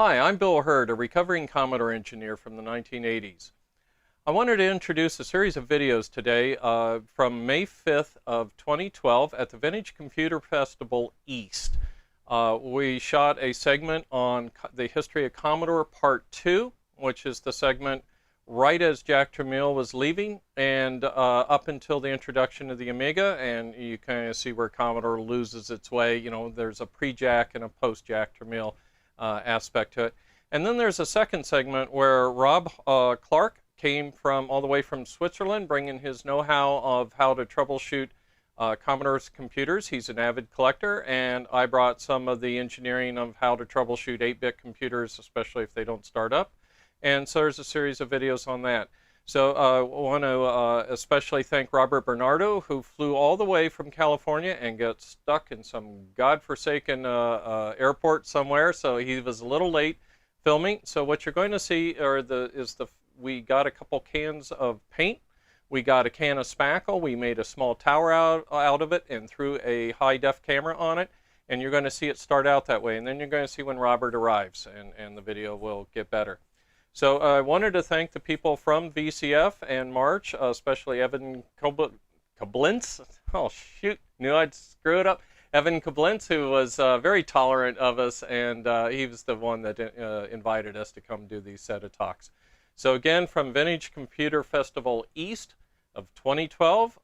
Hi, I'm Bil Herd, a recovering Commodore engineer from the 1980s. I wanted to introduce a series of videos today from May 5th of 2012 at the Vintage Computer Festival East. We shot a segment on the history of Commodore Part 2, which is the segment right as Jack Tramiel was leaving and up until the introduction of the Amiga, and you kind of see where Commodore loses its way. You know, there's a pre-Jack and a post-Jack Tramiel aspect to it. And then there's a second segment where Rob Clark came from all the way from Switzerland, bringing his know-how of how to troubleshoot Commodore's computers. He's an avid collector, and I brought some of the engineering of how to troubleshoot 8-bit computers, especially if they don't start up. And so there's a series of videos on that. So I want to especially thank Robert Bernardo, who flew all the way from California and got stuck in some godforsaken airport somewhere, so he was a little late filming. So what you're going to see we got a couple cans of paint, we got a can of spackle, we made a small tower out of it and threw a high-def camera on it, and you're going to see it start out that way, and then you're going to see when Robert arrives, and the video will get better. So I wanted to thank the people from VCF and March, especially Evan Koblentz. Oh shoot, knew I'd screw it up. Evan Koblentz, who was very tolerant of us, and he was the one that invited us to come do these set of talks. So again, from Vintage Computer Festival East of 2012,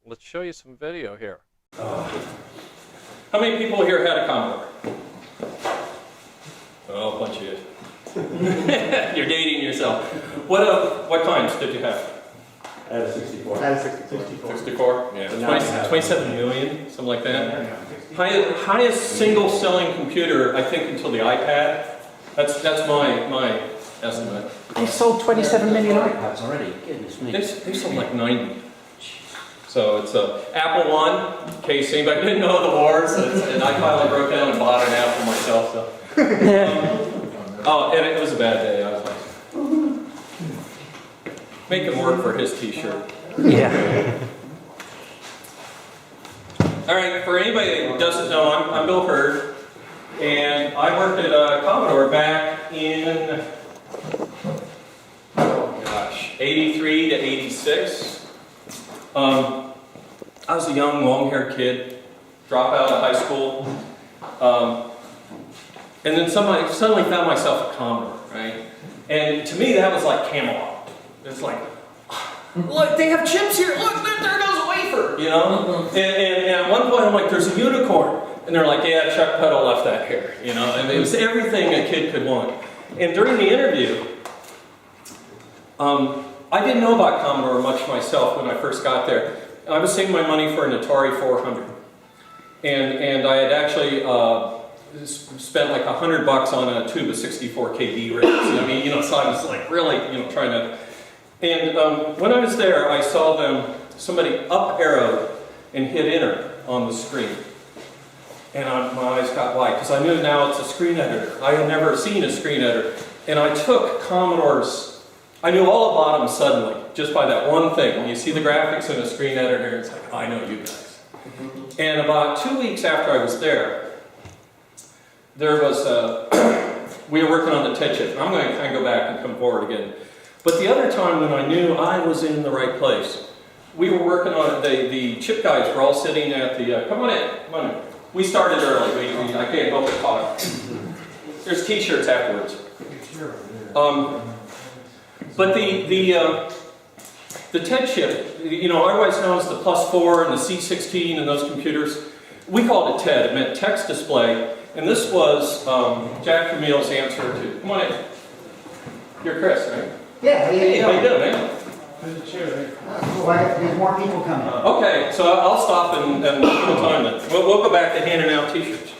let's show you some video here. How many people here had a Commodore? Oh, a bunch of you. You're dating yourself. What kinds did you have? I had a 64. I had a 64. 64? Yeah. 27 million, something like that. Highest single selling computer, I think, until the iPad. That's my estimate. They sold 27 million iPads already. Goodness me. They sold like 90. So it's Apple I, in case anybody didn't know the wars, and I finally broke down and bought an Apple myself. So. Oh, and it was a bad day. I was like, make him work for his t-shirt. Yeah. All right, for anybody that doesn't know, I'm Bil Herd, and I worked at Commodore back in, 83 to 86. I was a young, long-haired kid, dropped out of high school. And then suddenly found myself a Commodore, right? And to me, that was like Camelot. It's like, look, they have chips here. Look, there goes a wafer, you know? And at one point, I'm like, there's a unicorn. And they're like, yeah, Chuck Peddle left that here, you know? And it was everything a kid could want. And during the interview, I didn't know about Commodore much myself when I first got there. I was saving my money for an Atari 400. And I had actually spent like $100 on a tube of 64 KB rigs. I mean, you know, so I was like really, you know, trying to. And when I was there, I saw somebody up arrowed and hit enter on the screen. And my eyes got wide because I knew now it's a screen editor. I had never seen a screen editor. And I took Commodore's, I knew all about them suddenly, just by that one thing. When you see the graphics in a screen editor, it's like, I know you guys. And about 2 weeks after I was there was we were working on the TED chip. I'm going to kind of go back and come forward again. But the other time when I knew I was in the right place, we were working on it. The chip guys were all sitting at the, come on in. We started early. I can't help it talk. There's t-shirts afterwards. But the TED chip, you know, otherwise known as the +4 and the C16 and those computers, we called it TED. It meant text display. And this was Jack Tramiel's answer to, come on in. You're Chris, right? Yeah, Hey, how you doing, man? There's a chair there. Oh, there's more people coming. Okay, so I'll stop and fill time then. We'll go back to handing out t-shirts.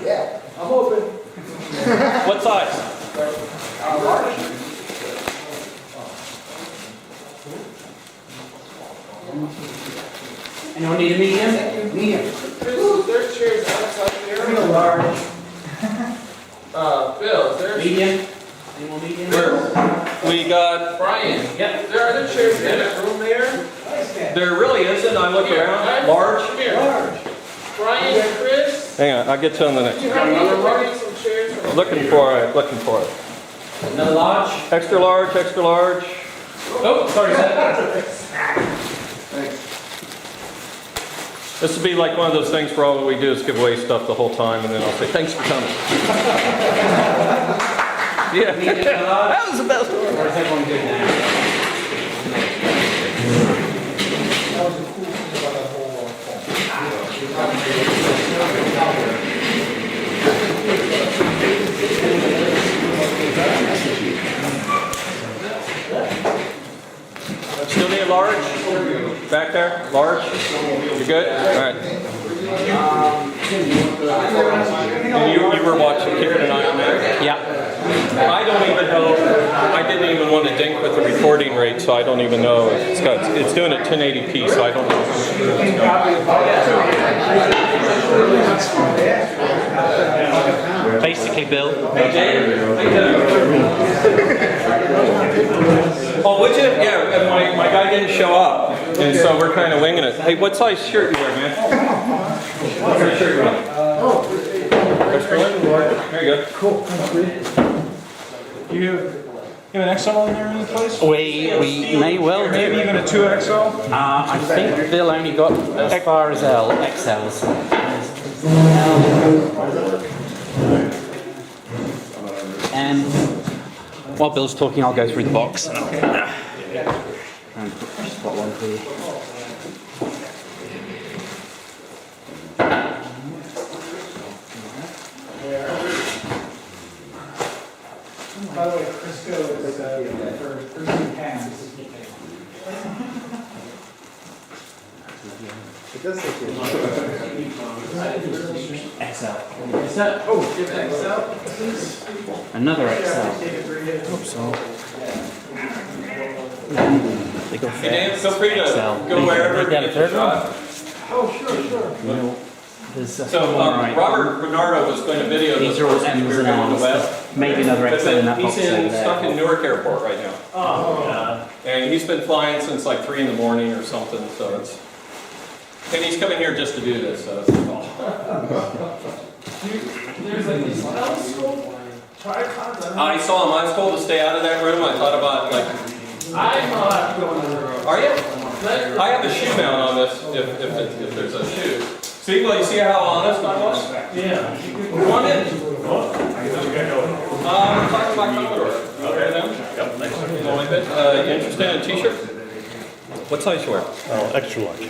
Yeah, I'm open. What size? Large. Anyone need a medium? Medium. There's chairs outside there. Real large. Bill, there's Medium. Any more medium? We got, Brian. Yep. There are other chairs in that room there. there really isn't, I look around, large. Come here. Large. Brian, Chris, Hang on, I'll get you on the next. You have another running some chairs from Looking for it, looking for it. Another large? Extra large, extra large. Oh, sorry, sir. This would be like one of those things where all we do is give away stuff the whole time, and then I'll say, thanks for coming. Yeah, that was the best one. Or is everyone good now? That was the cool thing about that whole Still need a large? Back there? Large? You good? All right. And you were watching, keeping an eye on that? Yeah. I don't even know, I didn't even want to dink with the recording rate, so I don't even know if it's doing it 1080p, so I don't know. Basically, Bill. Oh, would you? Yeah, my guy didn't show up, and so we're kind of winging it. Hey, what size shirt you wear, man? What size shirt you wear? Extra large? There you go. Cool. You have an XL in there any place? We may well Maybe do. even a 2XL? I think Bill only got as far as XLs. And while Bill's talking, I'll go through the box. And just got one for you. By the way, Crisco is for 13 pounds. It does look good. XL. Is that? Oh, another XL. Hope so. They go Hey, Dan, feel free to XL. go wherever you Got a get third your one? shot. Oh, sure. There's So right. Robert Bernardo was going to video this These are all person M's we were and doing on the L's. web. Maybe another But XL in that then box he's over stuck there. in Newark Airport right now. Oh, And he's been flying since like 3 in the morning or something, so it's... And he's coming here just to do this, so it's cool. There's like these telescope tripods. I saw him, I was told to stay out of that room, I thought about like... I'm going to the Are you? I have a shoe mount on this, if there's a shoe. See, well, you see how honest I was? Yeah. Come on in. We're talking about Commodore. Okay, then? Yep, thanks. You interested in a t-shirt? What size you wear? Oh, extra large.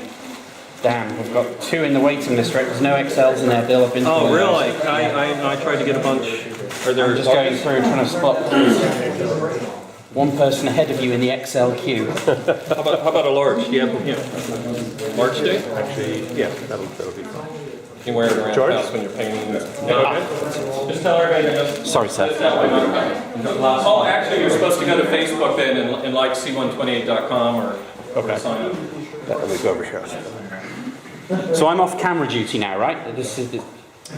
damn, we've got 2 in the waiting list, right? There's no XLs in there, Bill. I've been Oh, through really? those. I tried to get a bunch. Are there I'm just going through trying to spot one person ahead of you in the XL queue. How about a large? Yeah. Large day? Actually, yeah, that'll be fine. You can wear it around George? the house when you're painting. Just tell everybody this. Sorry, sir. Oh, actually, you're supposed to go to Facebook then and like c128.com or sign up. Let me go over here. So I'm off camera duty now, right? This is.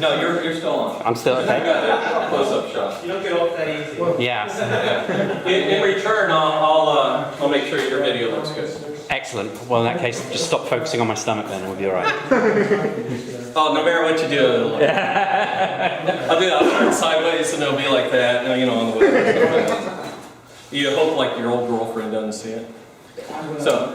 No, you're still on. I'm still You okay. got that close-up shot. You don't get off that easy. Yeah. In return, I'll make sure your video looks good. Excellent. Well, in that case, just stop focusing on my stomach then, and we'll be all right. Oh, no matter what you do, it'll look. I'll turn sideways and it'll be like that, you know, on the way. You hope like your old girlfriend doesn't see it. So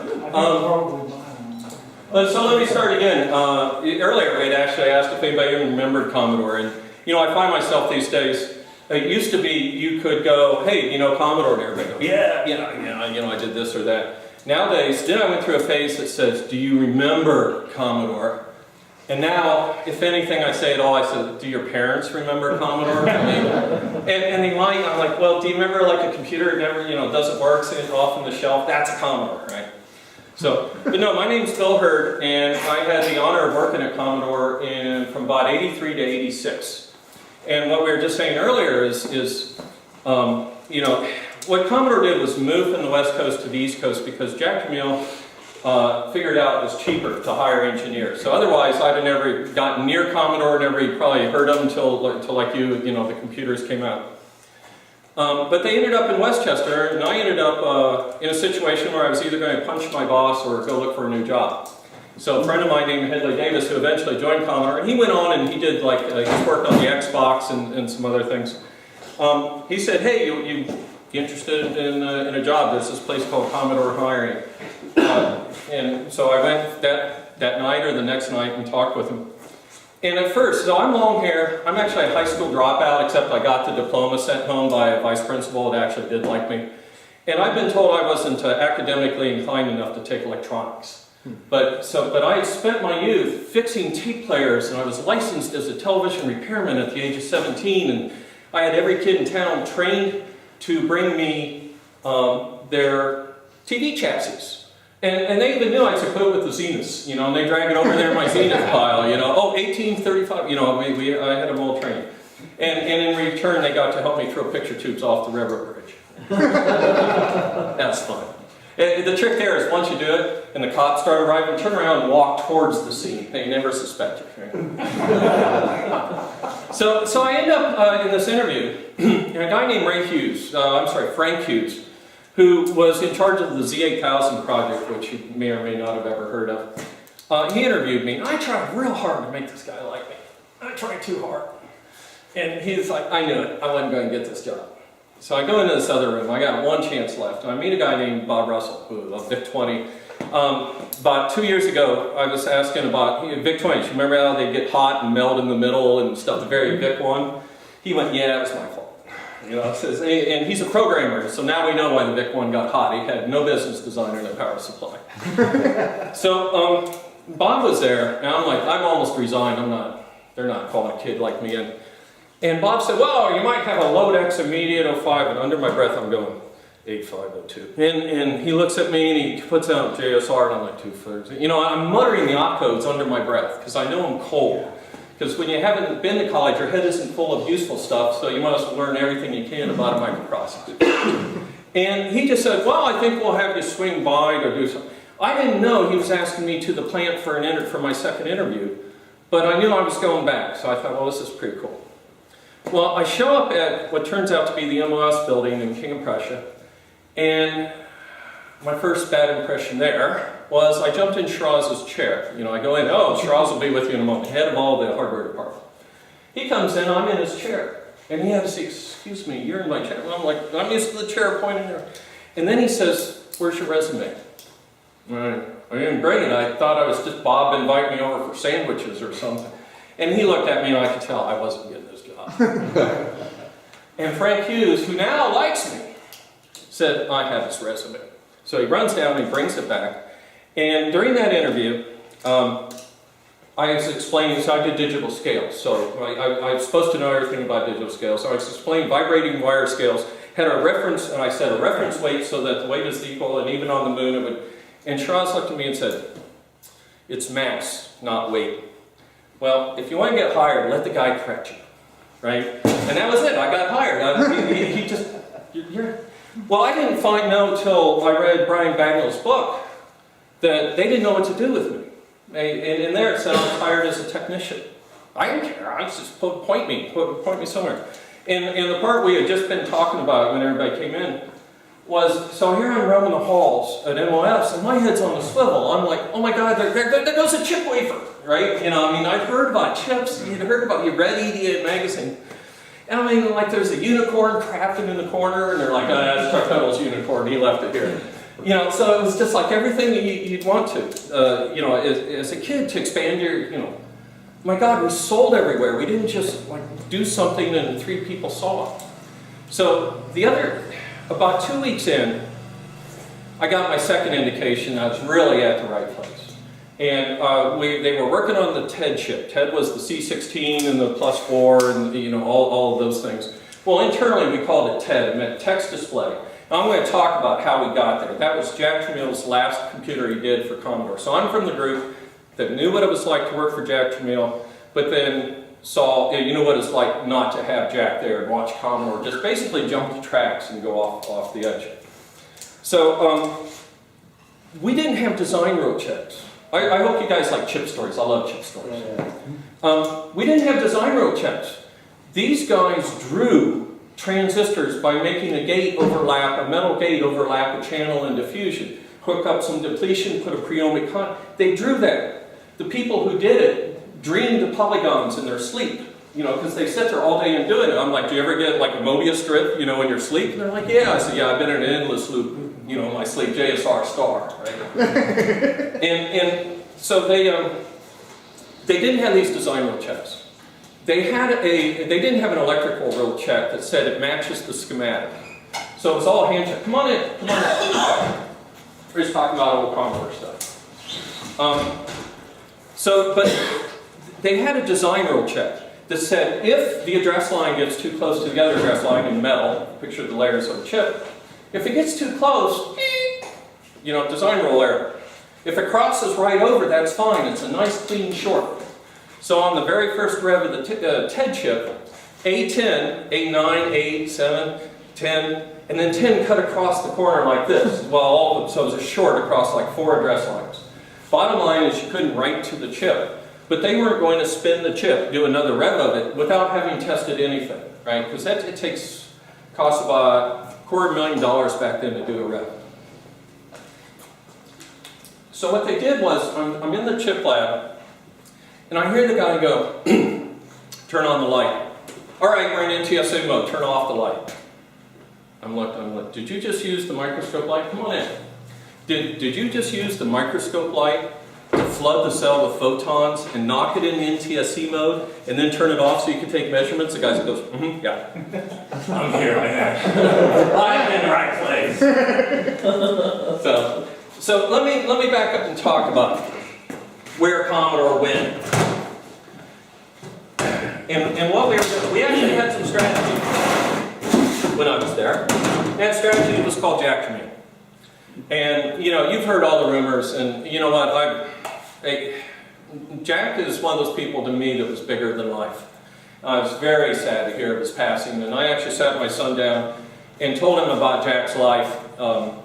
let me start again. Earlier, I actually asked if anybody even remembered Commodore, and you know, I find myself these days. It used to be you could go, hey, you know, Commodore, and everybody go, yeah, I did this or that. Nowadays, then I went through a phase that says, do you remember Commodore? And now, if anything I say at all, I say, do your parents remember Commodore? and they might, I'm like, well, do you remember like a computer never, doesn't work, sitting off on the shelf? That's a Commodore, right? So, but no, my name's Bil Herd, and I had the honor of working at Commodore from about 83 to 86. And what we were just saying earlier is what Commodore did was move from the West Coast to the East Coast because Jack Tramiel figured out it was cheaper to hire engineers. So otherwise, I'd have never gotten near Commodore, never probably heard of them until like the computers came out. But they ended up in Westchester, and I ended up in a situation where I was either going to punch my boss or go look for a new job. So a friend of mine named Hedley Davis, who eventually joined Commodore, and he went on and he did like, he's worked on the Xbox and some other things. He said, hey, you interested in a job? There's this place called Commodore Hiring. And so I went that night or the next night and talked with him. And at first, so I'm long hair, I'm actually a high school dropout, except I got the diploma sent home by a vice principal that actually did like me. And I've been told I wasn't academically inclined enough to take electronics. But I had spent my youth fixing tape players, and I was licensed as a television repairman at the age of 17, and I had every kid in town trained to bring me their TV chassis. And they even knew I could put it with the Zeniths, you know, and they drag it over there in my Zenith pile, you know, oh, 1835, you know, I had them all trained. And in return, they got to help me throw picture tubes off the railroad bridge. That's fun. The trick there is once you do it, and the cops start arriving, turn around and walk towards the scene. They never suspect you. Right? So I end up in this interview, and a guy named Frank Hughes, who was in charge of the Z8000 project, which you may or may not have ever heard of. He interviewed me, and I tried real hard to make this guy like me. I tried too hard. And he's like, I knew it. I wasn't going to get this job. So I go into this other room. I got one chance left. And I meet a guy named Bob Russell, who of VIC-20. About 2 years ago, I was asking about VIC-20. You remember how they get hot and melt in the middle and stuff, the very VIC-1? He went, yeah, it was my fault. You know, says, and he's a programmer, so now we know why the VIC-1 got hot. He had no business designer the power supply. So Bob was there, and I'm like, I'm almost resigned. They're not calling a kid like me in. And Bob said, well, you might have a Lodex Immediate 05, and under my breath I'm going, 8502. And he looks at me and he puts out JSR, and I'm like, 230. You know, I'm muttering the opcodes under my breath, because I know I'm cold. Because when you haven't been to college, your head isn't full of useful stuff, so you must learn everything you can about a microprocessor. And he just said, well, I think we'll have you swing by to do something. I didn't know he was asking me to the plant for my second interview, but I knew I was going back, so I thought, well, this is pretty cool. Well, I show up at what turns out to be the MOS building in King of Prussia, and my first bad impression there was I jumped in Schraz's chair. You know, I go in, oh, Schraz will be with you in a moment, head of all the hardware department. He comes in, I'm in his chair, and he has to say, excuse me, you're in my chair. And I'm like, I'm used to the chair pointing there. And then he says, where's your resume? I didn't bring it. I thought I was just Bob inviting me over for sandwiches or something. And he looked at me, and I could tell I wasn't getting this job. And Frank Hughes, who now likes me, said, I have his resume. So he runs down and he brings it back. And during that interview, I was explaining, so I did digital scales. So I was supposed to know everything about digital scales. So I was explaining vibrating wire scales, had a reference, and I said a reference weight so that the weight is equal, and even on the moon it would. And Schraz looked at me and said, it's mass, not weight. Well, if you want to get hired, let the guy correct you, right? And that was it. I got hired. He just, well, I didn't know till I read Brian Bagnall's book that they didn't know what to do with me. And in there it said I was hired as a technician. I didn't care. I was just point me somewhere. And the part we had just been talking about when everybody came in was, so here I'm roaming the halls at MOS, and my head's on the swivel. I'm like, oh my God, there goes a chip wafer, right? You know, I mean, I've heard about chips. You'd heard about, you read EDA magazine. And I mean, like, there's a unicorn crafted in the corner, and they're like, oh, that's Chuck Peddle's unicorn, he left it here. You know, so it was just like everything that you'd want to, you know, as a kid, to expand your, you know, my God, we sold everywhere. We didn't just, like, do something and 3 people saw it. So about 2 weeks in, I got my second indication I was really at the right place. And they were working on the TED chip. TED was the C16 and the +4 and, you know, all of those things. Well, internally we called it TED. It meant text display. Now I'm going to talk about how we got there. That was Jack Tramiel's last computer he did for Commodore. So I'm from the group that knew what it was like to work for Jack Tramiel, but then saw, you know what it's like not to have Jack there and watch Commodore just basically jump the tracks and go off the edge. So we didn't have design rule checks. I hope you guys like chip stories. I love chip stories. We didn't have design rule checks. These guys drew transistors by making a gate overlap, a metal gate overlap a channel in diffusion. hook up some depletion, put a pre-ohmic they drew that. The people who did it dreamed of polygons in their sleep, you know, because they sit there all day and doing it. I'm like, do you ever get like a Mobius strip, you know, in your sleep? And they're like, yeah. I said, yeah, I've been in an endless loop, you know, in my sleep, JSR star, right? and so they didn't have these design rule checks. They didn't have an electrical rule check that said it matches the schematic. So it was all hand check. Come on in, come on in. We're just talking about old Commodore stuff. But they had a design rule check that said if the address line gets too close to the other address line in metal, picture the layers of a chip, if it gets too close, you know, design rule error. If it crosses right over, that's fine. It's a nice clean short. So on the very first rev of the TED chip, A10, A9, A8, 7, 10, and then 10 cut across the corner like this. Well, all of them, so it was a short across like 4 address lines. Bottom line is you couldn't write to the chip. But they weren't going to spin the chip, do another rev of it, without having tested anything, right? Because it costs about $250,000 back then to do a rev. So what they did was, I'm in the chip lab, and I hear the guy go, turn on the light. All right, we're in NTSA mode, turn off the light. I'm like, did you just use the microscope light? Come on in. Did you just use the microscope light to flood the cell with photons and knock it in NTSC mode and then turn it off so you can take measurements? The guy goes, yeah. I'm here like that. I'm in the right place. So let me back up and talk about where Commodore went. And what we were doing, we actually had some strategy when I was there. That strategy was called Jack Tramiel. And, you know, you've heard all the rumors, and you know what, Jack is one of those people to me that was bigger than life. I was very sad to hear of his passing, and I actually sat my son down and told him about Jack's life, and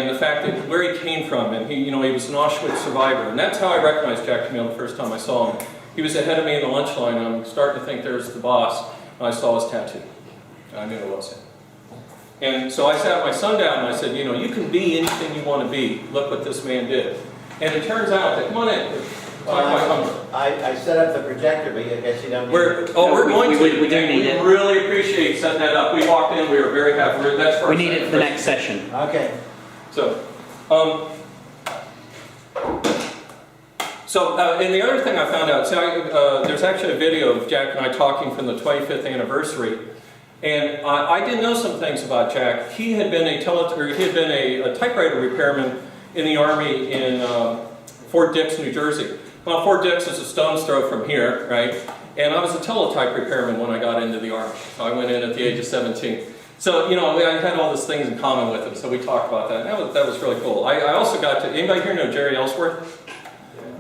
the fact that where he came from, and he was an Auschwitz survivor, and that's how I recognized Jack Tramiel the first time I saw him. He was ahead of me in the lunch line, and I'm starting to think there's the boss, and I saw his tattoo. I knew it was him. And so I sat my son down and I said, you know, you can be anything you want to be. Look what this man did. And it turns out that, come on in. I set up the projector, but I guess you don't need it. We're going to. We do need it. We really appreciate setting that up. We walked in, we were very happy. That's for we need it for the next session. Okay. And the other thing I found out, there's actually a video of Jack and I talking from the 25th anniversary. And I did know some things about Jack. He had been a typewriter repairman in the Army in Fort Dix, New Jersey. Well, Fort Dix is a stone's throw from here, right? And I was a teletype repairman when I got into the Army. So I went in at the age of 17. So, you know, I had all these things in common with him, so we talked about that. And that was really cool. I also got to, anybody here know Jerry Ellsworth?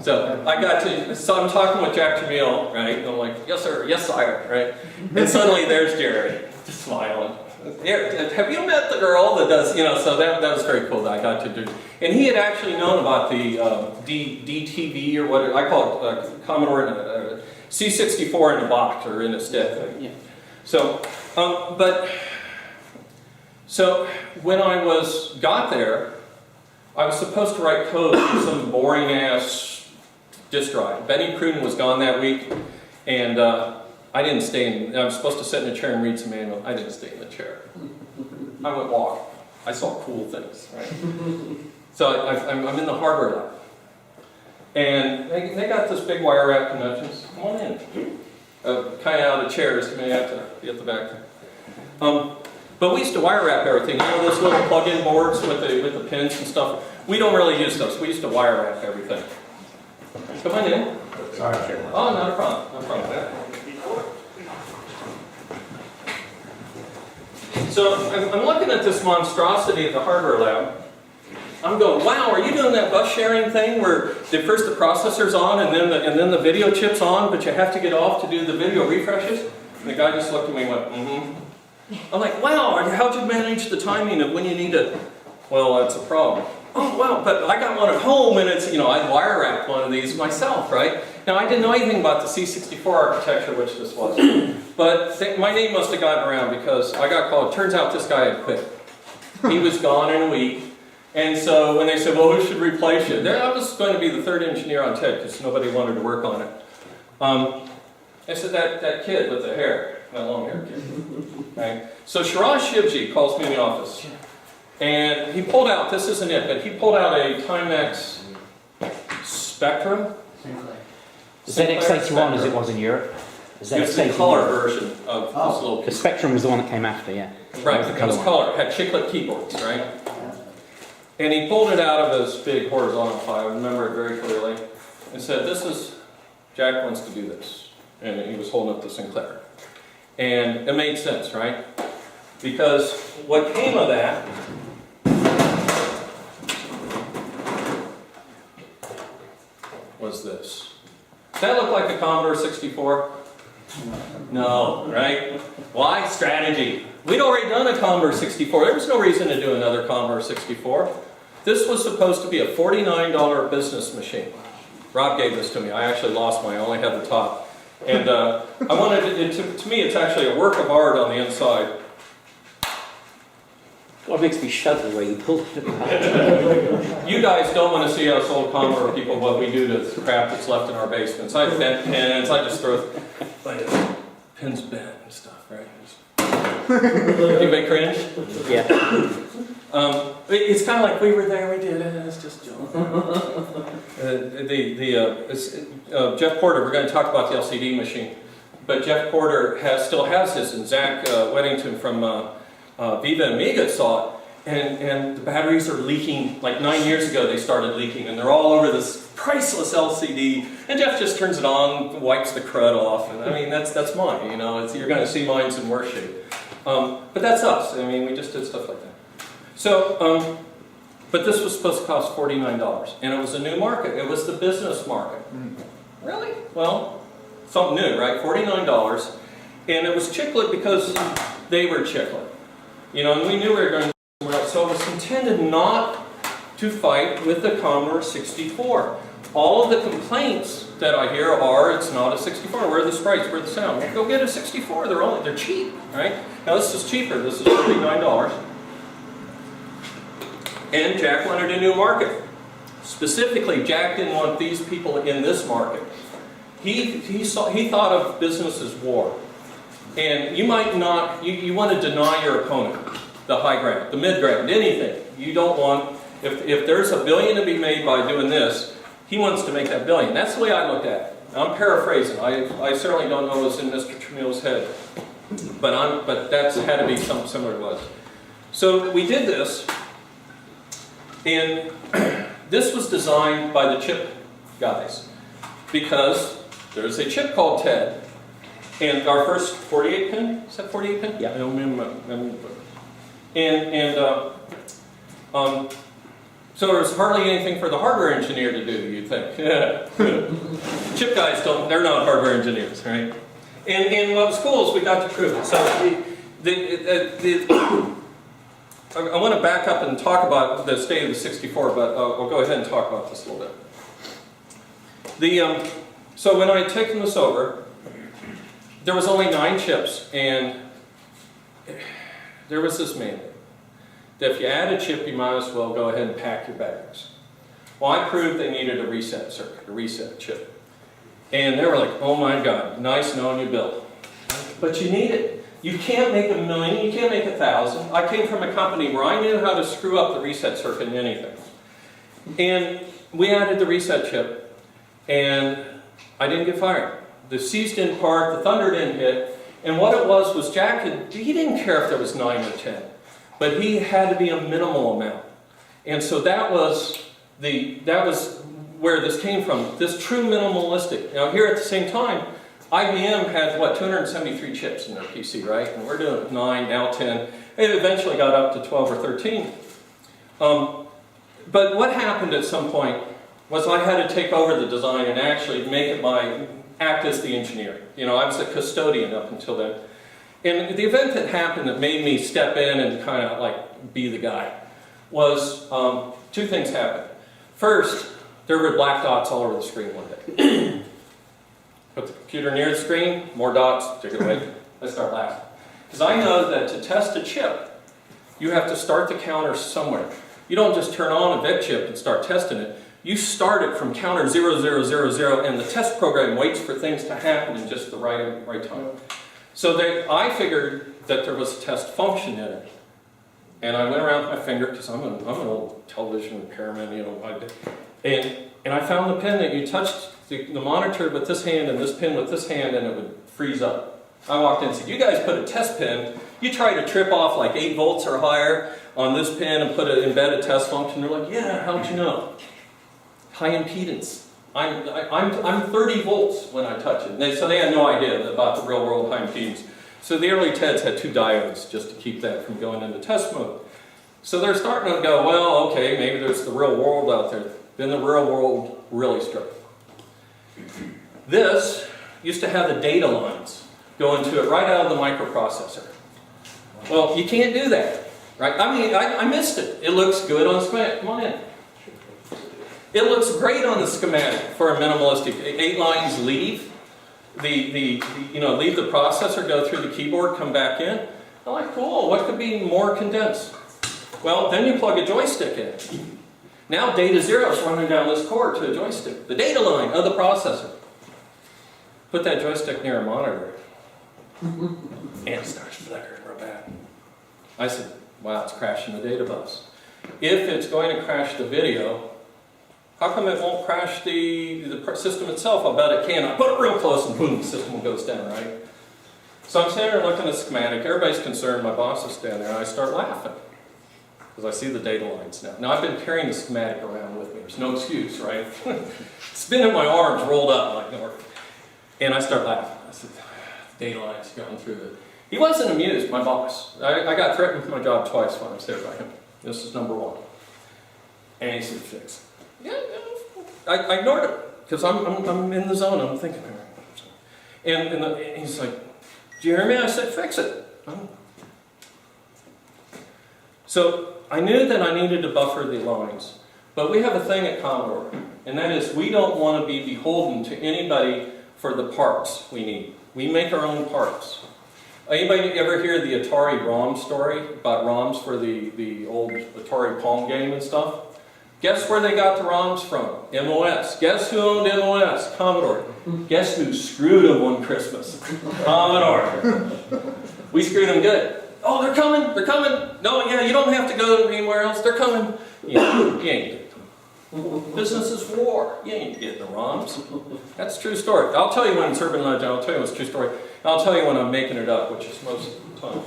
So I'm talking with Jack Tramiel, right? And I'm like, yes sir, yes sire, right? And suddenly there's Jerry, just smiling. Have you met the girl that does, you know, so that was very cool that I got to do. And he had actually known about the DTV or what I call it, Commodore C64 in a box or in a stick. Yeah. So when I got there, I was supposed to write code for some boring ass disk drive. Benny Cruden was gone that week, and I didn't stay in. I was supposed to sit in a chair and read some manual. I didn't stay in the chair. I went walk. I saw cool things, right? So I'm in the hardware lab, and they got this big wire wrap connections. Come on in. Kind of out of chairs. You may have to be at the back there. But we used to wire wrap everything. You know those little plug-in boards with the pins and stuff? We don't really use those. We used to wire wrap everything. Come on in. Sorry. Oh, not a problem. No problem. So I'm looking at this monstrosity of the hardware lab. I'm going, wow, are you doing that bus sharing thing where first the processor's on and then the video chip's on, but you have to get off to do the video refreshes? And the guy just looked at me and went, mm-hmm. I'm like, wow, how'd you manage the timing of when you need to? Well, that's a problem. Oh, wow, but I got one at home and it's, you know, I wire wrapped one of these myself, right? Now, I didn't know anything about the C64 architecture, which this was. But my name must have gotten around because I got called. Turns out this guy had quit. He was gone in a week. And so when they said, well, who should replace you? I was going to be the third engineer on TED because nobody wanted to work on it. I said, that kid with the hair, that long hair kid. Right? So Shiraz Shivji calls me in the office. And he pulled out, this isn't it, but he pulled out a Timex Spectrum. The ZX81 as it was in Europe. The It was the color version of this little The piece. Spectrum was the one that came after, yeah. Right, That it was one. color. It had chiclet keyboards, right? And he pulled it out of his big horizontal file, I remember it very clearly, and said, this is, Jack wants to do this. And he was holding up the Sinclair. And it made sense, right? Because what came of that was this. Does that look like a Commodore 64? No, right? Why? Strategy. We'd already done a Commodore 64. There was no reason to do another Commodore 64. This was supposed to be a $49 business machine. Rob gave this to me. I actually lost mine. I only had the top. And I wanted it to me, it's actually a work of art on the inside. Well, it makes me shudder the way you pulled it apart. You guys don't want to see us old Commodore people what we do to the crap that's left in our basements. I bent pins, I just throw pins bent and stuff, right? Anybody cringe? Yeah. It's kind of like we were there, we did it, it's just junk. Jeff Porter, we're going to talk about the LCD machine, but Jeff Porter still has his, and Zach Weddington from Viva Amiga saw it, and the batteries are leaking. Like 9 years ago they started leaking, and they're all over this priceless LCD, and Jeff just turns it on, wipes the crud off, and I mean, that's mine, you know, you're going to see mine's in worse shape. But that's us, I mean, we just did stuff like that. So, but this was supposed to cost $49, and it was a new market. It was the business market. Really? Well, something new, right? $49, and it was chiclet because they were chiclet. You know, and we knew we were going to do somewhere else. So it was intended not to fight with the Commodore 64. All of the complaints that I hear are, it's not a 64. Where are the sprites? Where are the sound? Well, go get a 64. They're cheap, right? Now this is cheaper. This is $49. And Jack wanted a new market. Specifically, Jack didn't want these people in this market. He thought of business as war. And you might not, you want to deny your opponent the high ground, the mid ground, anything. You don't want, if there's $1 billion to be made by doing this, he wants to make that $1 billion. That's the way I looked at it. I'm paraphrasing. I certainly don't know what's in Mr. Tramiel's head. But that's had to be something similar to us. So we did this. And this was designed by the chip guys because there's a chip called TED, and our first 48 pin, is that 48 pin? Yeah. So there was hardly anything for the hardware engineer to do, you'd think. Yeah. Chip guys they're not hardware engineers, right? And what was cool is we got to prove it. So I want to back up and talk about the state of the 64, but I'll go ahead and talk about this a little bit. So when I had taken this over, there was only 9 chips, and there was this mandate that if you add a chip, you might as well go ahead and pack your bags. Well, I proved they needed a reset circuit, a reset chip. And they were like, oh my God, nice knowing you, Bill. But you need it. You can't make 1 million, you can't make 1,000. I came from a company where I knew how to screw up the reset circuit in anything. And we added the reset chip, and I didn't get fired. The C's didn't part, the thunder didn't hit, and what it was Jack, he didn't care if there was 9 or 10, but he had to be a minimal amount. And so that was where this came from, this true minimalistic. Now here at the same time, IBM had, 273 chips in their PC, right? And we're doing 9, now 10. It eventually got up to 12 or 13. But what happened at some point was I had to take over the design and actually make it act as the engineer. You know, I was a custodian up until then. And the event that happened that made me step in and kind of like be the guy was 2 things happened. First, there were black dots all over the screen one day. Put the computer near the screen, more dots, take it away. I start laughing. Because I know that to test a chip, you have to start the counter somewhere. You don't just turn on a VIC chip and start testing it. You start it from counter 0000, and the test program waits for things to happen in just the right time. So I figured that there was a test function in it. And I went around with my finger, because I'm an old television repairman, you know, and I found the pin that you touched the monitor with this hand and this pin with this hand, and it would freeze up. I walked in and said, you guys put a test pin, you try to trip off like 8 volts or higher on this pin and put an embedded test function. They're like, yeah, how'd you know? High impedance. I'm 30 volts when I touch it. So they had no idea about the real world high impedance. So the early TEDs had 2 diodes just to keep that from going into test mode. So they're starting to go, well, okay, maybe there's the real world out there. Then the real world really struck. This used to have the data lines go into it right out of the microprocessor. Well, you can't do that, right? I mean, I missed it. It looks good on schematic. Come on in. It looks great on the schematic for a minimalistic. 8 lines leave. Leave the processor, go through the keyboard, come back in. I'm like, cool, what could be more condensed? Well, then you plug a joystick in. Now data 0 is running down this cord to a joystick. The data line of the processor. Put that joystick near a monitor. And it starts flickering real bad. I said, wow, it's crashing the data bus. If it's going to crash the video, how come it won't crash the system itself? I bet it can. I put it real close and boom, the system goes down, right? So I'm sitting there looking at the schematic. Everybody's concerned. My boss is standing there, and I start laughing because I see the data lines now. Now, I've been carrying the schematic around with me. There's no excuse, right? Spinning my arms rolled up like North. And I start laughing. I said, data lines going through it. He wasn't amused, my boss. I got threatened with my job twice when I was there by him. This is number 1. And he said, fix it. Yeah, I ignored it because I'm in the zone. I'm thinking. And he's like, "Do you hear me?" I said, "Fix it." So I knew that I needed to buffer the lines, but we have a thing at Commodore, and that is we don't want to be beholden to anybody for the parts we need. We make our own parts. Anybody ever hear the Atari ROM story about ROMs for the old Atari Palm game and stuff? Guess where they got the ROMs from? MOS. Guess who owned MOS? Commodore. Guess who screwed them one Christmas? Commodore. We screwed them good. Oh, they're coming, they're coming. No, yeah, you don't have to go anywhere else. They're coming. You ain't getting them. Business is war. You ain't getting the ROMs. That's a true story. I'll tell you when it's urban legend. I'll tell you when it's a true story. I'll tell you when I'm making it up, which is most of the time.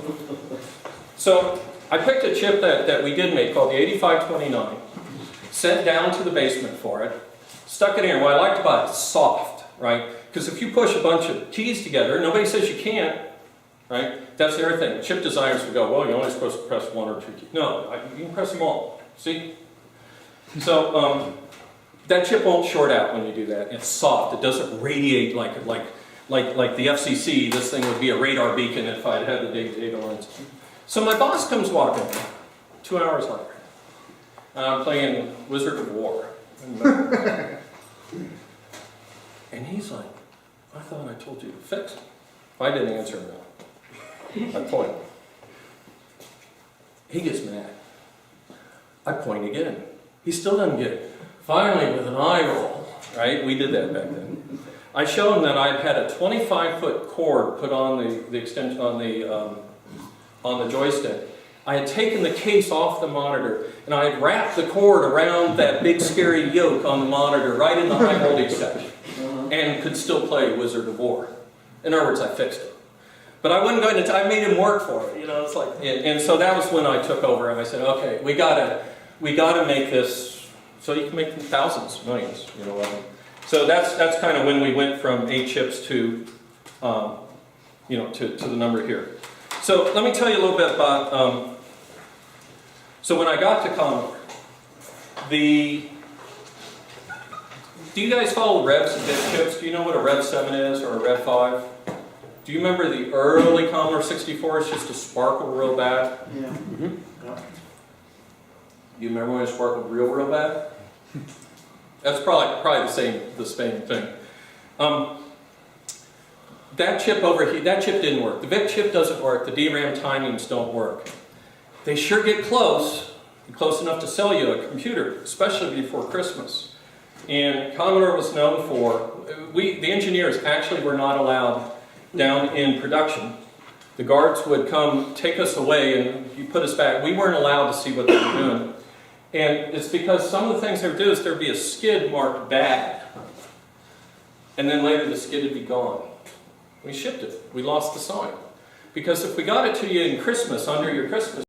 So I picked a chip that we did make called the 8529. Sent down to the basement for it, stuck it in. What I liked about it, it's soft, right? Because if you push a bunch of keys together, nobody says you can't, right? That's the other thing. Chip designers would go, well, you're only supposed to press 1 or 2 keys. No, you can press them all. See? So that chip won't short out when you do that. It's soft. It doesn't radiate like the FCC. This thing would be a radar beacon if I'd had the data lines. So my boss comes walking 2 hours later. I'm playing Wizard of War. And he's like, I thought I told you to fix it. I didn't answer him now. I point. He gets mad. I point again. He still doesn't get it. Finally, with an eye roll, right? We did that back then. I show him that I'd had a 25-foot cord put on the extension on the joystick. I had taken the case off the monitor, and I had wrapped the cord around that big scary yoke on the monitor right in the high voltage section, and could still play Wizard of War. In other words, I fixed it. But I wasn't going to, I made him work for it, you know, it's like, and so that was when I took over, and I said, okay, we gotta make this, so you can make thousands, millions, you know. So that's kind of when we went from 8 chips to, to the number here. So let me tell you a little bit about, so when I got to Commodore, do you guys follow revs and bit chips? Do you know what a Rev 7 is or a Rev 5? Do you remember the early Commodore 64? It's just to sparkle real bad. Yeah. Mm-hmm. Yeah. You remember when it sparkled real bad? That's probably the same thing. That chip over here, that chip didn't work. The VIC chip doesn't work. The DRAM timings don't work. They sure get close. close enough to sell you a computer, especially before Christmas. And Commodore was known for, the engineers actually were not allowed down in production. The guards would come take us away and you put us back. We weren't allowed to see what they were doing. And it's because some of the things they would do is there'd be a skid marked bad. And then later the skid would be gone. We shipped it. We lost the sign. Because if we got it to you in Christmas, under your Christmas